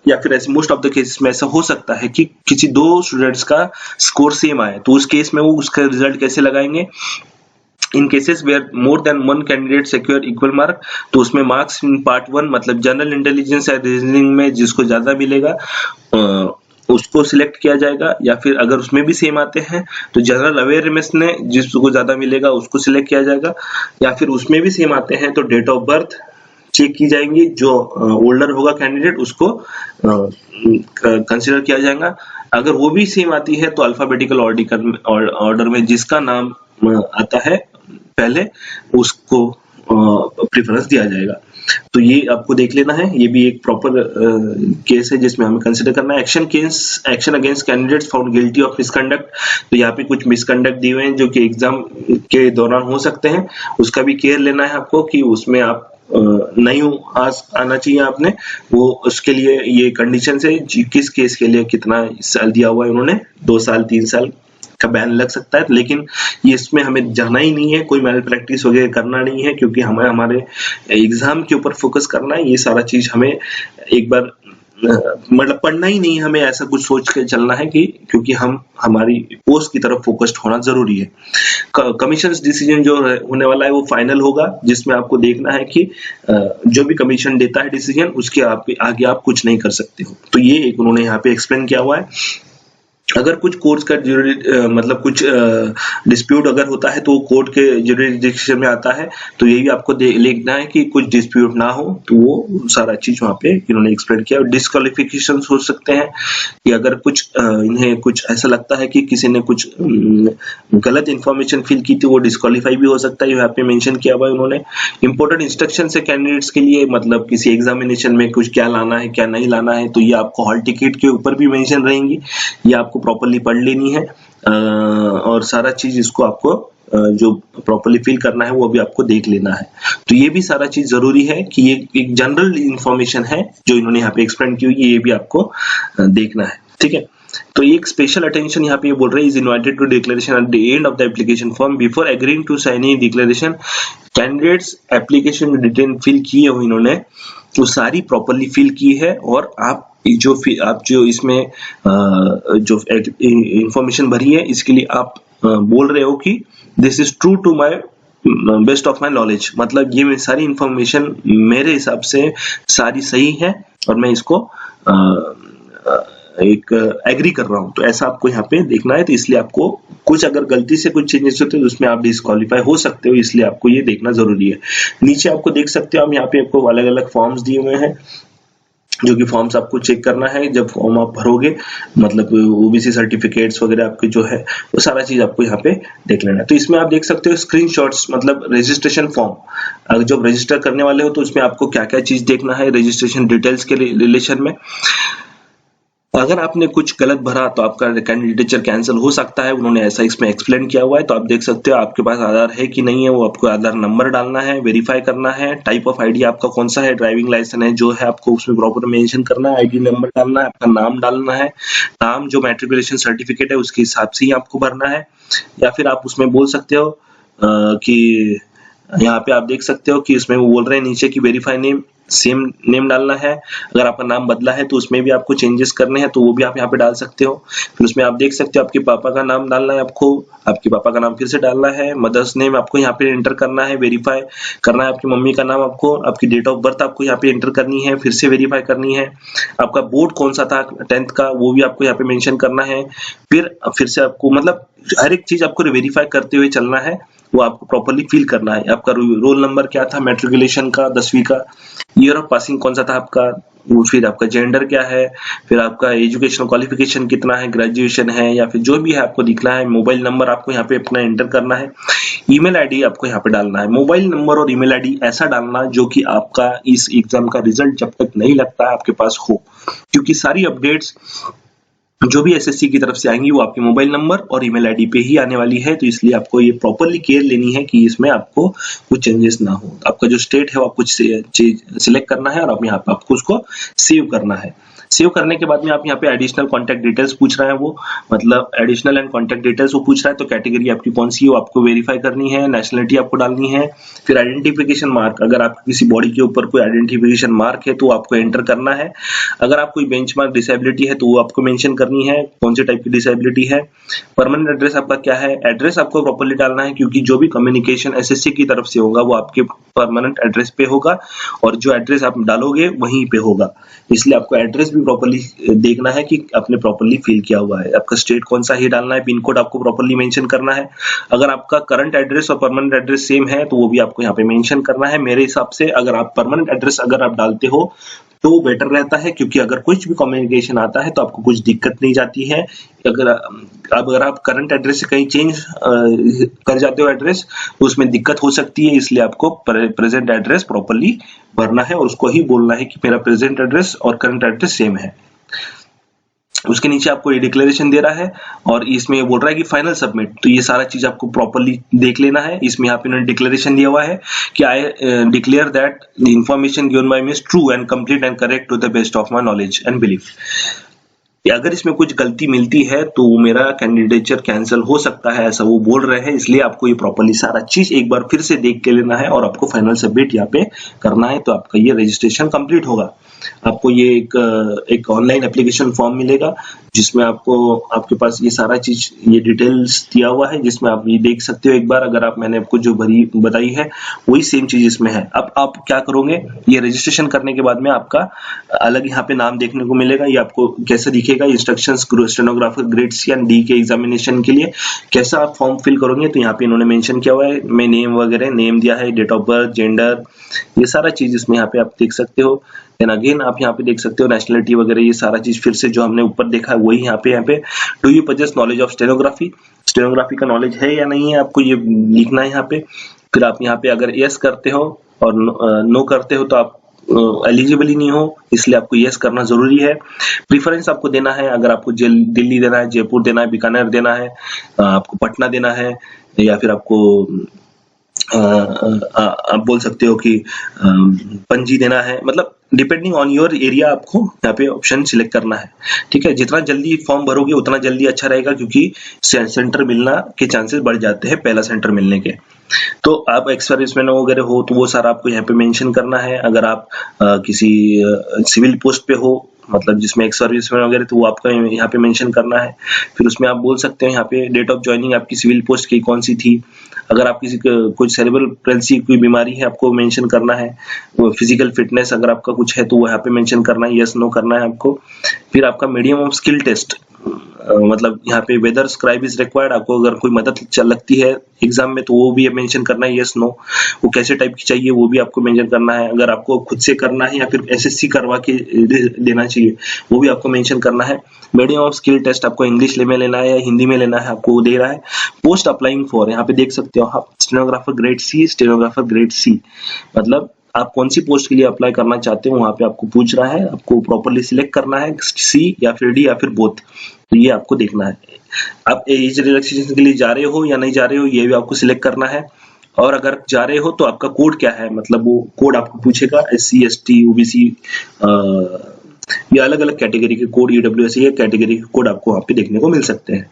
या फिर ऐसे मोस्ट ऑफ द केसेस में ऐसा हो सकता है कि किसी दो स्टूडेंट्स का स्कोर सेम आए, तो उस केस में वो उसका रिजल्ट कैसे लगाएंगे? In cases where more than one candidate secure equal mark, तो उसमें मार्क्स इन पार्ट 1 मतलब जनरल इंटेलिजेंस या रीजनिंग में जिसको ज्यादा मिलेगा उसको सिलेक्ट किया जाएगा। या फिर अगर उसमें भी सेम आते हैं तो जनरल अवेयरनेस में जिसको ज्यादा मिलेगा उसको सिलेक्ट किया जाएगा। या फिर उसमें भी सेम आते हैं तो डेट ऑफ बर्थ चेक की जाएंगी, जो ओल्डर होगा कैंडिडेट उसको कंसिडर किया जाएगा। अगर वो भी सेम आती है तो अल्फाबेटिकल ऑर्डर में जिसका नाम आता है पहले उसको प्रेफरेंस दिया जाएगा। तो ये आपको देख लेना है। ये भी एक प्रॉपर केस है जिसमें हमें कंसिडर करना है। Action against candidates found guilty of misconduct, तो यहाँ पे कुछ मिसकंडक्ट दिए हुए हैं जो कि एग्जाम के दौरान हो सकते हैं, उसका भी केयर लेना है आपको कि उसमें आप नहीं आना चाहिए आपने। वो उसके लिए ये कंडीशन है किस केस के लिए कितना साल दिया हुआ है उन्होंने, 2 साल 3 साल का बैन लग सकता है। लेकिन ये इसमें हमें जाना ही नहीं है, कोई मैल प्रैक्टिस वगैरह करना नहीं है, क्योंकि हमें हमारे एग्जाम के ऊपर फोकस करना है। ये सारा चीज हमें एक बार मतलब पढ़ना ही नहीं, हमें ऐसा कुछ सोच के चलना है कि क्योंकि हम हमारी पोस्ट की तरफ फोकस्ड होना जरूरी है। कमीशन डिसीजन जो होने वाला है वो फाइनल होगा, जिसमें आपको देखना है कि जो भी कमीशन देता है डिसीजन उसके आगे आप कुछ नहीं कर सकते हो। तो ये एक उन्होंने यहाँ पे एक्सप्लेन किया हुआ है। अगर कुछ कोर्ट का मतलब कुछ डिस्प्यूट अगर होता है तो वो कोर्ट के जुरिडिक्शन में आता है, तो यही आपको लिखना है कि कुछ डिस्प्यूट ना हो। तो वो सारा चीज वहाँ पे इन्होंने एक्सप्लेन किया। डिस्क्वालिफिकेशन हो सकते हैं कि अगर कुछ इन्हें कुछ ऐसा लगता है कि किसी ने कुछ गलत इंफॉर्मेशन फिल की थी, वो डिस्क्वालीफाई भी हो सकता है, यहाँ पे मेंशन किया हुआ है उन्होंने। इंपॉर्टेंट इंस्ट्रक्शन है कैंडिडेट्स के लिए, मतलब किसी एग्जामिनेशन में कुछ क्या लाना है क्या नहीं लाना है, तो ये आपको हॉल टिकट के ऊपर भी मेंशन रहेंगी, ये आपको प्रॉपर्ली पढ़ लेनी है। और सारा चीज इसको आपको जो प्रॉपर्ली फिल करना है वो भी आपको देख लेना है। तो ये भी सारा चीज जरूरी है कि ये एक जनरल इंफॉर्मेशन है जो इन्होंने यहाँ पे एक्सप्लेन की हुई है, ये भी आपको देखना है। ठीक है, तो एक स्पेशल अटेंशन यहाँ पे ये बोल रहे हैं, is invited to declaration at the end of the application form before agreeing to sign any declaration. Candidates application में डिटेल फिल किए हो इन्होंने, वो सारी प्रॉपर्ली फिल की है, और आप जो इसमें जो इंफॉर्मेशन भरी है इसके लिए आप बोल रहे हो कि this is true to my best of my knowledge, मतलब ये सारी इंफॉर्मेशन मेरे हिसाब से सारी सही है और मैं इसको एक एग्री कर रहा हूं। तो ऐसा आपको यहाँ पे देखना है। तो इसलिए आपको कुछ अगर गलती से कुछ चेंजेस होते हैं तो उसमें आप डिस्क्वालीफाई हो सकते हो, इसलिए आपको ये देखना जरूरी है। नीचे आपको देख सकते हो हम यहाँ पे आपको अलग अलग फॉर्म्स दिए हुए हैं, जो कि फॉर्म्स आपको चेक करना है जब फॉर्म आप भरोगे, मतलब ओबीसी सर्टिफिकेट्स वगैरह आपके जो है वो सारा चीज आपको यहाँ पे देख लेना है। तो इसमें आप देख सकते हो स्क्रीनशॉट्स, मतलब रजिस्ट्रेशन फॉर्म जब रजिस्टर करने वाले हो तो उसमें आपको क्या क्या चीज देखना है रजिस्ट्रेशन डिटेल्स के रिलेशन में। अगर आपने कुछ गलत भरा तो आपका कैंडिडेचर कैंसिल हो सकता है, उन्होंने ऐसा इसमें एक्सप्लेन किया हुआ है। तो आप देख सकते हो आपके पास आधार है कि नहीं है, वो आपको आधार नंबर डालना है, वेरीफाई करना है, टाइप ऑफ आईडी आपका कौन सा है, ड्राइविंग लाइसेंस है जो है आपको उसमें प्रॉपर मेंशन करना है, आईडी नंबर डालना है, आपका नाम डालना है, नाम जो मैट्रिकुलेशन सर्टिफिकेट है उसके हिसाब से ही आपको भरना है। या फिर आप उसमें बोल सकते हो कि यहाँ पे आप देख सकते हो कि इसमें वो बोल रहे हैं नीचे की वेरीफाई नेम, सेम नेम डालना है। अगर आपका नाम बदला है तो उसमें भी आपको चेंजेस करने हैं तो वो भी आप यहाँ पे डाल सकते हो। फिर उसमें आप देख सकते हो आपके पापा का नाम डालना है, आपको आपके पापा का नाम फिर से डालना है, मदर्स नेम आपको यहाँ पे एंटर करना है, वेरीफाई करना है आपकी मम्मी का नाम, आपको आपकी डेट ऑफ बर्थ आपको यहाँ पे एंटर करनी है, फिर से वेरीफाई करनी है, आपका बोर्ड कौन सा था 10th का वो भी आपको यहाँ पे मेंशन करना है। फिर से आपको मतलब हर एक चीज आपको वेरीफाई करते हुए चलना है, वो आपको प्रॉपर्ली फिल करना है। आपका रोल नंबर क्या था मैट्रिकुलेशन का 10वीं का, ईयर ऑफ पासिंग कौन सा था आपका, वो फिर आपका जेंडर क्या है, फिर आपका एजुकेशनल क्वालिफिकेशन कितना है, ग्रेजुएशन है या फिर जो भी है आपको दिखना है। मोबाइल नंबर आपको यहाँ पे अपना एंटर करना है, ईमेल आईडी आपको यहाँ पे डालना है। मोबाइल नंबर और ईमेल आईडी ऐसा डालना जो कि आपका इस एग्जाम का रिजल्ट जब तक नहीं लगता है आपके पास हो, क्योंकि सारी अपडेट्स जो भी एसएससी की तरफ से आएंगी वो आपके मोबाइल नंबर और ईमेल आईडी पे ही आने वाली है। तो इसलिए आपको ये प्रॉपरली केयर लेनी है कि इसमें आपको कुछ चेंजेस ना हो। आपका जो स्टेट है वो आपको चीज सिलेक्ट करना है और आप यहाँ पे आपको उसको सेव करना है। सेव करने के बाद में आप यहाँ पे एडिशनल कॉन्टैक्ट डिटेल्स पूछ रहा है, वो मतलब एडिशनल एंड कॉन्टैक्ट डिटेल्स वो पूछ रहा है, तो कैटेगरी आपकी कौन सी है वो आपको वेरीफाई करनी है, नेशनलिटी आपको डालनी है। फिर आइडेंटिफिकेशन मार्क, अगर आप किसी बॉडी के ऊपर कोई आइडेंटिफिकेशन मार्क है तो आपको एंटर करना है। अगर आप कोई बेंचमार्क डिसेबिलिटी है तो वो आपको मेंशन करनी है कौन से टाइप की डिसेबिलिटी है। परमानेंट एड्रेस आपका क्या है, एड्रेस आपको प्रॉपर्ली डालना है, क्योंकि जो भी कम्युनिकेशन एसएससी की तरफ से होगा वो आपके परमानेंट एड्रेस पे होगा और जो एड्रेस आप डालोगे वहीं पे होगा, इसलिए आपको एड्रेस भी प्रॉपर्ली देखना है कि आपने प्रॉपर्ली फिल किया हुआ है। आपका स्टेट कौन सा ही डालना है, पिन कोड आपको प्रॉपर्ली मेंशन करना है। अगर आपका करंट एड्रेस और परमानेंट एड्रेस सेम है तो वो भी आपको यहाँ पे मेंशन करना है। मेरे हिसाब से अगर आप परमानेंट एड्रेस अगर आप डालते हो तो वो बेटर रहता है, क्योंकि अगर कुछ भी कम्युनिकेशन आता है तो आपको कुछ दिक्कत नहीं जाती है। अगर आप करंट एड्रेस से कहीं चेंज कर जाते हो एड्रेस तो उसमें दिक्कत हो सकती है, इसलिए आपको प्रेजेंट एड्रेस प्रॉपर्ली भरना है और उसको ही बोलना है कि मेरा प्रेजेंट एड्रेस और करंट एड्रेस सेम है। उसके नीचे आपको ये डिक्लेरेशन दे रहा है और इसमें ये बोल रहा है कि फाइनल सबमिट, तो ये सारा चीज आपको प्रॉपर्ली देख लेना है। इसमें यहाँ पे इन्होंने डिक्लेरेशन दिया हुआ है कि I declare that the information given by me is true and complete and correct to the best of my knowledge and belief. अगर इसमें कुछ गलती मिलती है तो मेरा कैंडिडेचर कैंसिल हो सकता है, ऐसा वो बोल रहे हैं। इसलिए आपको ये प्रॉपर्ली सारा चीज एक बार फिर से देख के लेना है और आपको फाइनल सबमिट यहाँ पे करना है, तो आपका ये रजिस्ट्रेशन कंप्लीट होगा। आपको ये एक ऑनलाइन एप्लीकेशन फॉर्म मिलेगा जिसमें आपको आपके पास ये सारा चीज ये डिटेल्स दिया हुआ है, जिसमें आप ये देख सकते हो एक बार। अगर आप मैंने आपको जो बताई है वही सेम चीज इसमें है। अब आप क्या करोगे, ये रजिस्ट्रेशन करने के बाद में आपका अलग यहाँ पे नाम देखने को मिलेगा। ये आपको कैसे दिखेगा, instructions stenographer grade C and D के एग्जामिनेशन के लिए कैसा आप फॉर्म फिल करोगे, तो यहाँ पे इन्होंने मेंशन किया हुआ है। मैं नेम वगैरह नेम दिया है, डेट ऑफ बर्थ, जेंडर, ये सारा चीज इसमें यहाँ पे आप देख सकते हो। देन अगेन आप यहाँ पे देख सकते हो नेशनलिटी वगैरह, ये सारा चीज फिर से जो हमने ऊपर देखा है वही यहाँ पे do you possess knowledge of stenography का नॉलेज है या नहीं है, आपको ये लिखना है यहाँ पे। फिर आप यहाँ पे अगर यस करते हो और नो करते हो तो आप एलिजिबल ही नहीं हो, इसलिए आपको यस करना जरूरी है। प्रीफरेंस आपको देना है, अगर आपको दिल्ली देना है, जयपुर देना है, बीकानेर देना है, आपको पटना देना है, या फिर आपको आप बोल सकते हो कि पणजी देना है, मतलब डिपेंडिंग ऑन योर एरिया आपको यहाँ पे ऑप्शन सिलेक्ट करना है। ठीक है, जितना जल्दी फॉर्म भरोगे उतना जल्दी अच्छा रहेगा, क्योंकि सेंटर मिलना के चांसेस बढ़ जाते हैं पहला सेंटर मिलने के। तो आप एक्स सर्विसमैन वगैरह हो तो वो सारा आपको यहाँ पे मेंशन करना है। अगर आप किसी सिविल पोस्ट पे हो, मतलब जिसमें एक्स सर्विसमैन वगैरह, तो वो आपका यहाँ पे मेंशन करना है। फिर उसमें आप बोल सकते हैं यहाँ पे डेट ऑफ ज्वाइनिंग आपकी सिविल पोस्ट की कौन सी थी। अगर आप किसी कुछ सेरेब्रल पैल्सी कोई बीमारी है आपको मेंशन करना है। फिजिकल फिटनेस अगर आपका कुछ है तो वो यहाँ पे मेंशन करना है, यस नो करना है आपको। फिर आपका मीडियम ऑफ स्किल टेस्ट, मतलब यहाँ पे वेदर स्क्राइब इज रिक्वायर्ड, आपको अगर कोई मदद लगती है एग्जाम में तो वो भी मेंशन करना है, यस नो। वो कैसे टाइप की चाहिए वो भी आपको मेंशन करना है। अगर आपको खुद से करना है या फिर एसएससी करवा के देना चाहिए वो भी आपको मेंशन करना है। मीडियम ऑफ स्किल टेस्ट आपको इंग्लिश में लेना है या हिंदी में लेना है, आपको वो दे रहा है। पोस्ट अप्लाइंग फॉर, यहाँ पे देख सकते हो आप stenographer grade C, stenographer grade C, मतलब आप कौन सी पोस्ट के लिए अप्लाई करना चाहते हो वहां पे आपको पूछ रहा है, आपको प्रॉपर्ली सिलेक्ट करना है सी या फिर डी या फिर बोथ, तो ये आपको देखना है। आप एज रिलैक्सेशन के लिए जा रहे हो या नहीं जा रहे हो ये भी आपको सिलेक्ट करना है, और अगर जा रहे हो तो आपका कोड क्या है, मतलब वो कोड आपको पूछेगा SC ST OBC ये अलग अलग कैटेगरी के कोड, EWS ये कैटेगरी के कोड आपको वहां पे देखने को मिल सकते हैं।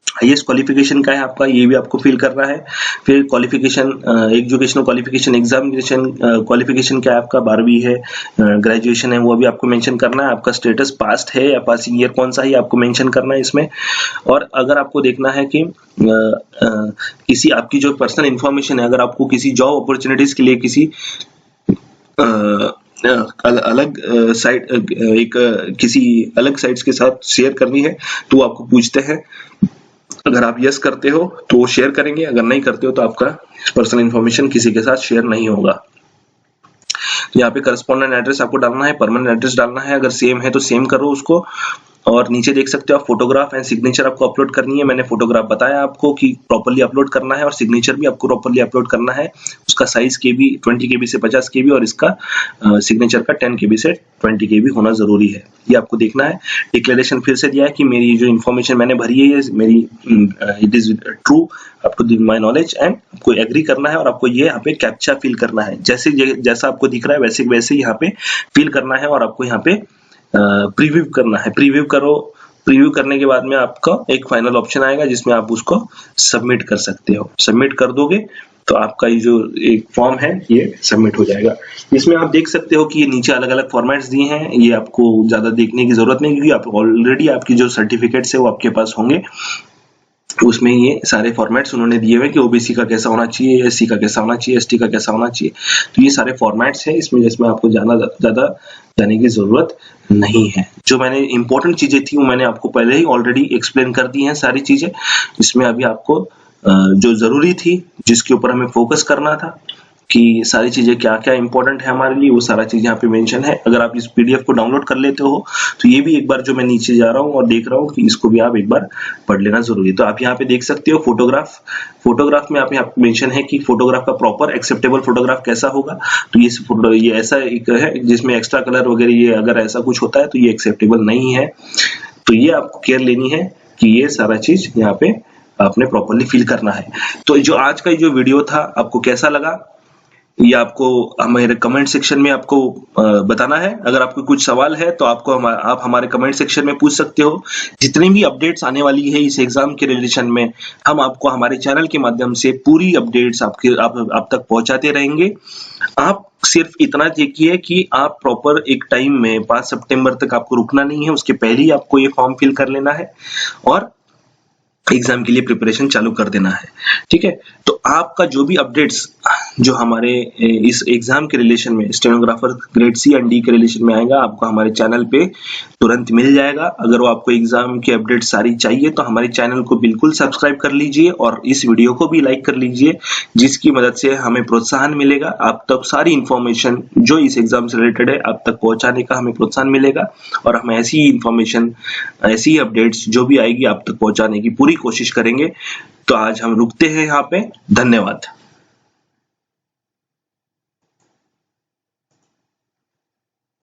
हाईएस्ट क्वालिफिकेशन का है आपका, ये भी आपको फिल करना है। फिर qualification, educational qualification, examination qualification क्या है आपका, 12वीं है, ग्रेजुएशन है, वो भी आपको मेंशन करना है। आपका स्टेटस पास्ट है या पासिंग ईयर कौन सा है आपको मेंशन करना है इसमें। और अगर आपको देखना है कि किसी आपकी जो पर्सनल इंफॉर्मेशन है, अगर आपको किसी जॉब अपॉर्चुनिटीज के लिए किसी अलग साइट किसी अलग साइट्स के साथ शेयर करनी है तो आपको पूछते हैं। अगर आप यस करते हो तो शेयर करेंगे, अगर नहीं करते हो तो आपका पर्सनल इंफॉर्मेशन किसी के साथ शेयर नहीं होगा। यहाँ पे करस्पॉन्डेंट एड्रेस आपको डालना है, परमानेंट एड्रेस डालना है, अगर सेम है तो सेम करो उसको। और नीचे देख सकते हो आप फोटोग्राफ एंड सिग्नेचर आपको अपलोड करनी है। मैंने फोटोग्राफ बताया आपको कि प्रॉपर्ली अपलोड करना है, और सिग्नेचर भी आपको प्रॉपर्ली अपलोड करना है। उसका साइज KB 20 KB से 50 KB और इसका सिग्नेचर का 10 KB से 20 KB होना जरूरी है, ये आपको देखना है। डिक्लेरेशन फिर से दिया है कि मेरी जो इन्फॉर्मेशन मैंने भरी है मेरी it is true up to my knowledge, and आपको एग्री करना है। और आपको ये यहाँ पे कैप्चा फिल करना है, जैसा आपको दिख रहा है वैसे वैसे यहाँ पे फिल करना है। और आपको यहाँ पे प्रीव्यू करना है, प्रीव्यू करो। प्रीव्यू करने के बाद में आपका एक फाइनल ऑप्शन आएगा जिसमें आप उसको सबमिट कर सकते हो। सबमिट कर दोगे तो आपका ये जो एक फॉर्म है ये सबमिट हो जाएगा। इसमें आप देख सकते हो कि ये नीचे अलग अलग फॉर्मेट्स दिए हैं, ये आपको ज्यादा देखने की जरूरत नहीं क्योंकि आप ऑलरेडी आपकी जो सर्टिफिकेट्स है वो आपके पास होंगे। उसमें ये सारे फॉर्मेट्स उन्होंने दिए हुए कि OBC का कैसा होना चाहिए, SC का कैसा होना चाहिए, ST का कैसा होना चाहिए, तो ये सारे फॉर्मेट्स हैं इसमें, जिसमें आपको ज्यादा जाने की जरूरत नहीं है। जो मैंने इंपॉर्टेंट चीजें थी वो मैंने आपको पहले ही ऑलरेडी एक्सप्लेन कर दी हैं सारी चीजें। इसमें अभी आपको जो जरूरी थी, जिसके ऊपर हमें फोकस करना था कि सारी चीजें क्या क्या इंपॉर्टेंट है हमारे लिए, वो सारा चीज यहाँ पे मेंशन है। अगर आप इस PDF को डाउनलोड कर लेते हो तो ये भी एक बार जो मैं नीचे जा रहा हूँ और देख रहा हूँ कि इसको भी आप एक बार पढ़ लेना जरूरी है। तो आप यहाँ पे देख सकते हो फोटोग्राफ में आप यहाँ पे मेंशन है कि फोटोग्राफ का प्रॉपर एक्सेप्टेबल फोटोग्राफ कैसा होगा। तो ये ऐसा एक है जिसमें एक्स्ट्रा कलर वगैरह ये अगर ऐसा कुछ होता है तो ये एक्सेप्टेबल नहीं है। तो ये आपको केयर लेनी है कि ये सारा चीज यहाँ पे आपने प्रॉपरली फिल करना है। तो जो आज का जो वीडियो था आपको कैसा लगा ये आपको हमारे कमेंट सेक्शन में आपको बताना है। अगर आपको कुछ सवाल है तो आप हमारे कमेंट सेक्शन में पूछ सकते हो। जितनी भी अपडेट्स आने वाली है इस एग्जाम के रिलेशन में हम आपको हमारे चैनल के माध्यम से पूरी अपडेट्स आप तक पहुंचाते रहेंगे। आप सिर्फ इतना देखिए कि आप प्रॉपर एक टाइम में 5 सितंबर तक आपको रुकना नहीं है, उसके पहले ही आपको ये फॉर्म फिल कर लेना है और एग्जाम के लिए प्रिपरेशन चालू कर देना है। ठीक है, तो आपका जो भी अपडेट्स जो हमारे इस एग्जाम के रिलेशन में stenographer grade C and D के रिलेशन में आएगा आपको हमारे चैनल पे तुरंत मिल जाएगा। अगर वो आपको एग्जाम की अपडेट सारी चाहिए तो हमारे चैनल को बिल्कुल सब्सक्राइब कर लीजिए और इस वीडियो को भी लाइक कर लीजिए, जिसकी मदद से हमें प्रोत्साहन मिलेगा। आप तक सारी इंफॉर्मेशन जो इस एग्जाम से रिलेटेड है आप तक पहुंचाने का हमें प्रोत्साहन मिलेगा और हम ऐसी इंफॉर्मेशन ऐसी अपडेट्स जो भी आएगी आप तक पहुंचाने की पूरी कोशिश करेंगे। तो आज हम रुकते हैं यहाँ पे, धन्यवाद।